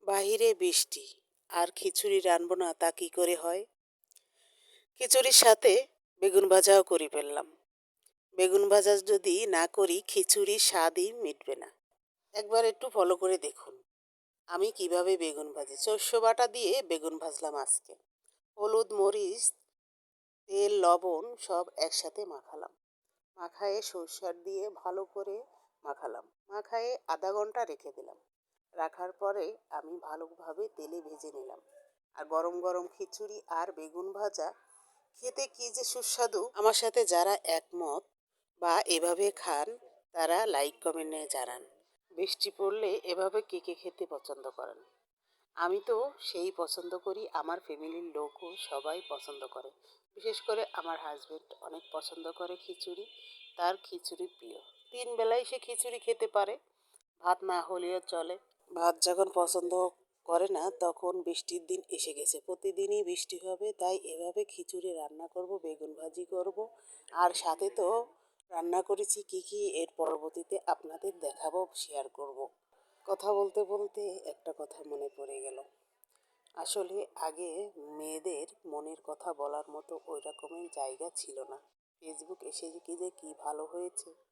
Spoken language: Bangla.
বাহিরে বৃষ্টি আর খিচুড়ি রানবো না তা কি করে হয়? খিচুড়ির সাথে বেগুন ভাজাও করে ফেললাম। বেগুন ভাজা যদি না করি খিচুড়ির স্বাদই মিটবে না। একবার একটু ফলো করে দেখুন আমি কিভাবে বেগুন ভাজি। শস্য বাটা দিয়ে বেগুন ভাজলাম আজকে। হলুদ, মরিচ, তেল, লবণ সব একসাথে মাখালাম। মাখায়ে সরষার দিয়ে ভালো করে মাখালাম। মাখায়ে আধা ঘন্টা রেখে দিলাম। রাখার পরে আমি ভালোভাবে তেলে ভেজে নিলাম। আর গরম গরম খিচুড়ি আর বেগুন ভাজা খেতে কি যে সুস্বাদু! আমার সাথে যারা একমত বা এভাবে খান তারা লাইক কমেন্টে জানান। বৃষ্টি পড়লে এভাবে কে কে খেতে পছন্দ করেন? আমি তো সেই পছন্দ করি, আমার ফ্যামিলির লোকও সবাই পছন্দ করে। বিশেষ করে আমার হাজবেন্ড অনেক পছন্দ করে খিচুড়ি, তার খিচুড়ি প্রিয়। ৩ বেলাই সে খিচুড়ি খেতে পারে, ভাত না হলেও চলে। ভাত যখন পছন্দ করে না তখন বৃষ্টির দিন এসে গেছে। প্রতিদিনই বৃষ্টি হবে, তাই এভাবে খিচুড়ি রান্না করব, বেগুন ভাজি করব। আর সাথে তো রান্না করেছি কি কি এর পরবর্তীতে আপনাদের দেখাবো, শেয়ার করব। কথা বলতে বলতে একটা কথা মনে পড়ে গেল। আসলে আগে মেয়েদের মনের কথা বলার মতো ওই রকমের জায়গা ছিল না। ফেসবুক এসে কি যে কি ভালো হয়েছে।